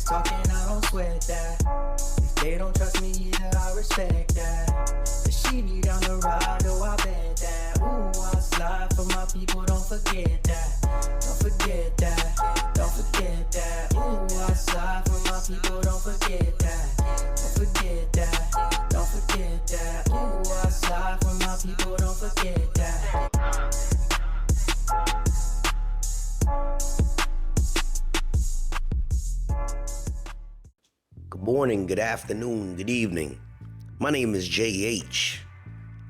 talking, I don't sweat that. If they don't trust me either, I respect that. But she need down the ride, oh I bet that. Ooh, I slide for my people, don't forget that. Don't forget that, don't forget that. Ooh, I slide for my people, don't forget that. Don't forget that, don't forget that. Ooh, I slide for my people, don't forget that. Good morning, good afternoon, good evening. My name is JH.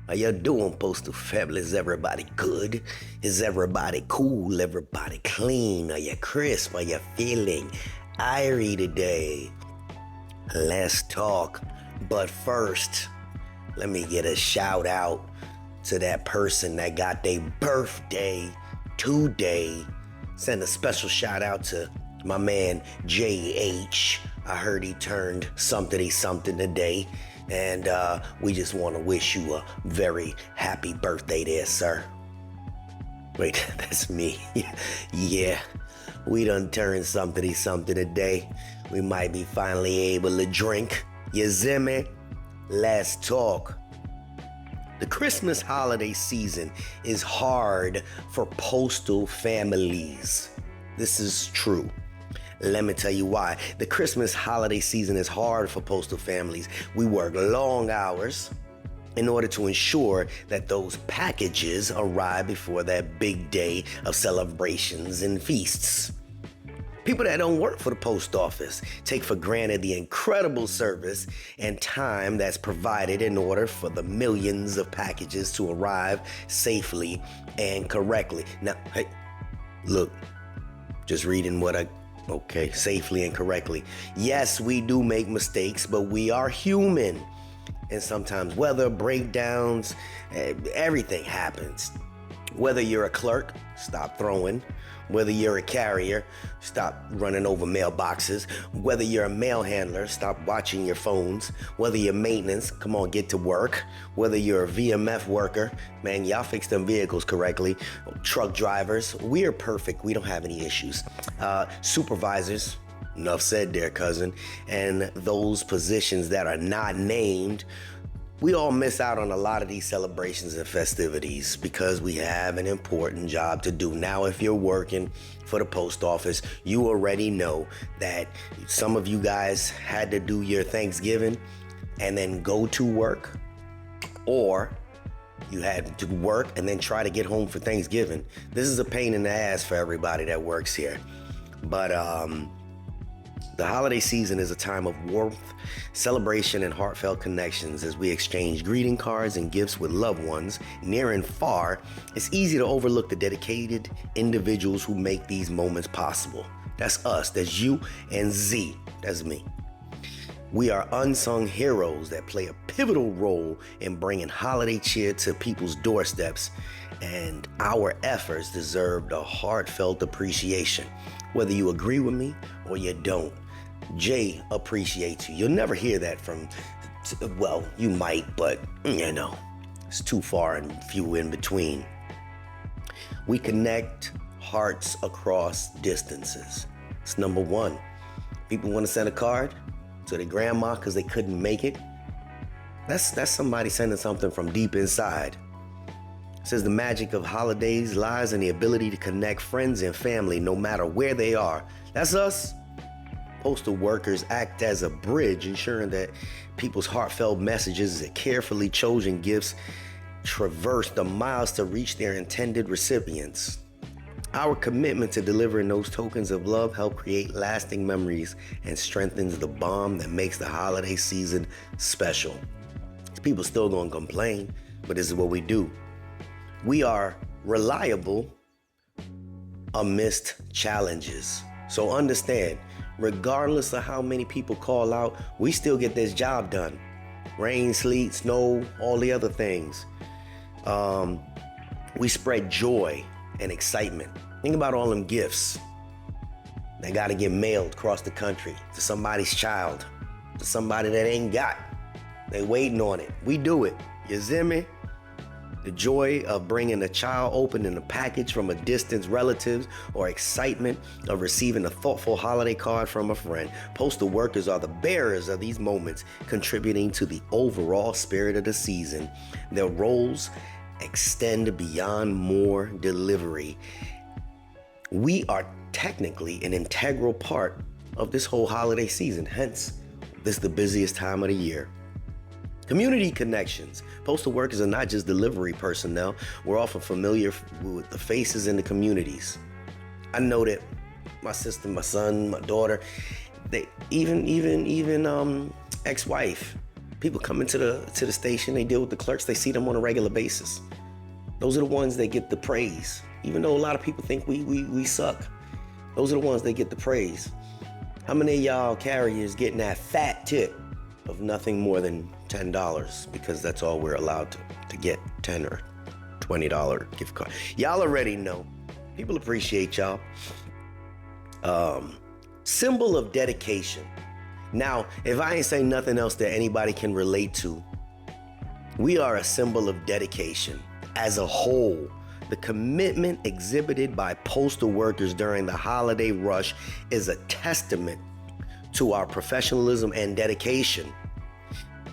How you doing, Postal Family? Is everybody good? Is everybody cool? Everybody clean? Are you crisp? Are you feeling irie today? Let's talk. But first, let me get a shout out to that person that got their birthday today. Send a special shout out to my man JH. I heard he turned something today, and we just want to wish you a very happy birthday there, sir. Wait, that's me. Yeah, we done turned something today. We might be finally able to drink. You see me? Let's talk. The Christmas holiday season is hard for postal families. This is true. Let me tell you why. The Christmas holiday season is hard for postal families. We work long hours in order to ensure that those packages arrive before that big day of celebrations and feasts. People that don't work for the post office take for granted the incredible service and time that's provided in order for the millions of packages to arrive safely and correctly. Now, hey, look, just reading okay, safely and correctly. Yes, we do make mistakes, but we are human. And sometimes weather, breakdowns, everything happens. Whether you're a clerk, stop throwing. Whether you're a carrier, stop running over mailboxes. Whether you're a mail handler, stop watching your phones. Whether you're maintenance, come on, get to work. Whether you're a VMF worker, man, y'all fix them vehicles correctly. Truck drivers, we are perfect. We don't have any issues. Supervisors, enough said there, cousin. And those positions that are not named, we all miss out on a lot of these celebrations and festivities because we have an important job to do. Now, if you're working for the post office, you already know that some of you guys had to do your Thanksgiving and then go to work, or you had to work and then try to get home for Thanksgiving. This is a pain in the ass for everybody that works here. But the holiday season is a time of warmth, celebration, and heartfelt connections as we exchange greeting cards and gifts with loved ones near and far. It's easy to overlook the dedicated individuals who make these moments possible. That's us, that's you, and Z, that's me. We are unsung heroes that play a pivotal role in bringing holiday cheer to people's doorsteps, and our efforts deserve a heartfelt appreciation. Whether you agree with me or you don't, Jay appreciates you. You'll never hear that from, well, you might, but you know, it's too far and few in between. We connect hearts across distances. It's number one. People want to send a card to their grandma because they couldn't make it. That's somebody sending something from deep inside. It says the magic of holidays lies in the ability to connect friends and family no matter where they are. That's us. Postal workers act as a bridge, ensuring that people's heartfelt messages and carefully chosen gifts traverse the miles to reach their intended recipients. Our commitment to delivering those tokens of love help create lasting memories and strengthens the bond that makes the holiday season special. People still gonna complain, but this is what we do. We are reliable amidst challenges. So understand, regardless of how many people call out, we still get this job done. Rain, sleet, snow, all the other things. We spread joy and excitement. Think about all them gifts that gotta get mailed across the country to somebody's child, to somebody that ain't got. They waiting on it. We do it. You see me? The joy of bringing a child opening a package from a distant relative, or excitement of receiving a thoughtful holiday card from a friend. Postal workers are the bearers of these moments, contributing to the overall spirit of the season. Their roles extend beyond more delivery. We are technically an integral part of this whole holiday season. Hence, this is the busiest time of the year. Community connections. Postal workers are not just delivery personnel. We're often familiar with the faces in the communities. I know that my sister, my son, my daughter, they even ex-wife, people come into the station, they deal with the clerks, they see them on a regular basis. Those are the ones that get the praise. Even though a lot of people think we suck, those are the ones that get the praise. How many of y'all carriers getting that fat tip of nothing more than $10, because that's all we're allowed to get, $10 or $20 gift card? Y'all already know. People appreciate y'all. Symbol of dedication. Now, if I ain't saying nothing else that anybody can relate to, we are a symbol of dedication as a whole. The commitment exhibited by postal workers during the holiday rush is a testament to our professionalism and dedication.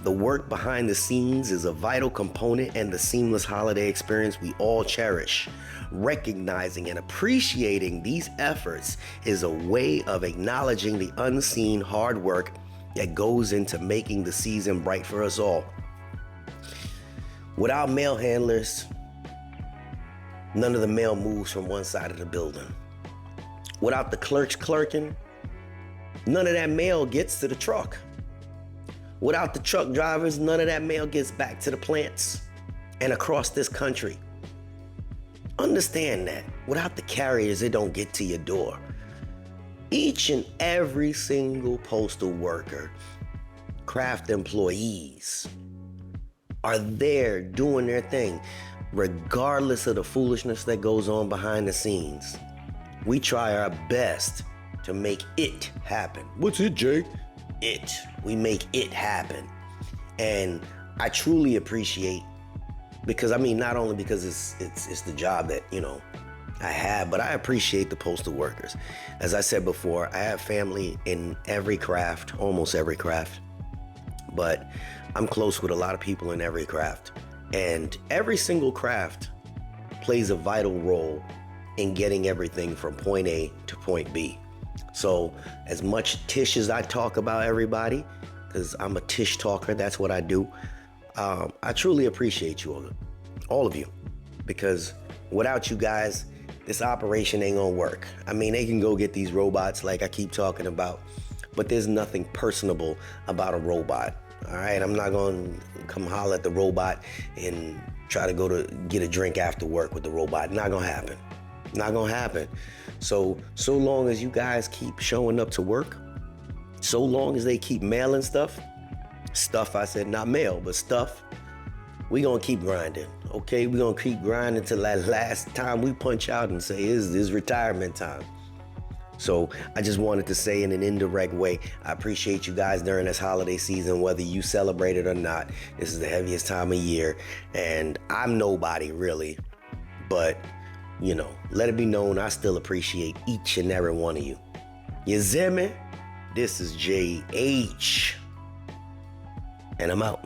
The work behind the scenes is a vital component in the seamless holiday experience we all cherish. Recognizing and appreciating these efforts is a way of acknowledging the unseen hard work that goes into making the season bright for us all. Without mail handlers, none of the mail moves from one side of the building. Without the clerks clerking, none of that mail gets to the truck. Without the truck drivers, none of that mail gets back to the plants and across this country. Understand that. Without the carriers, it don't get to your door. Each and every single postal worker, craft employees, are there doing their thing, regardless of the foolishness that goes on behind the scenes. We try our best to make it happen. What's it, Jake? It. We make it happen. And I truly appreciate, because I mean, not only because it's the job that, I have, but I appreciate the postal workers. As I said before, I have family in every craft, almost every craft, but I'm close with a lot of people in every craft. And every single craft plays a vital role in getting everything from point A to point B. So as much tish as I talk about everybody, because I'm a tish talker, that's what I do, I truly appreciate you all of you, because without you guys, this operation ain't gonna work. I mean, they can go get these robots like I keep talking about, but there's nothing personable about a robot. All right, I'm not gonna come holler at the robot and try to go to get a drink after work with the robot. Not gonna happen. Not gonna happen. So long as you guys keep showing up to work, so long as they keep mailing stuff, I said not mail, but stuff, we gonna keep grinding, okay? We gonna keep grinding till that last time we punch out and say, it's retirement time. So I just wanted to say in an indirect way, I appreciate you guys during this holiday season, whether you celebrate it or not. This is the heaviest time of year, and I'm nobody really, but let it be known I still appreciate each and every one of you. You see me? This is JH, and I'm out.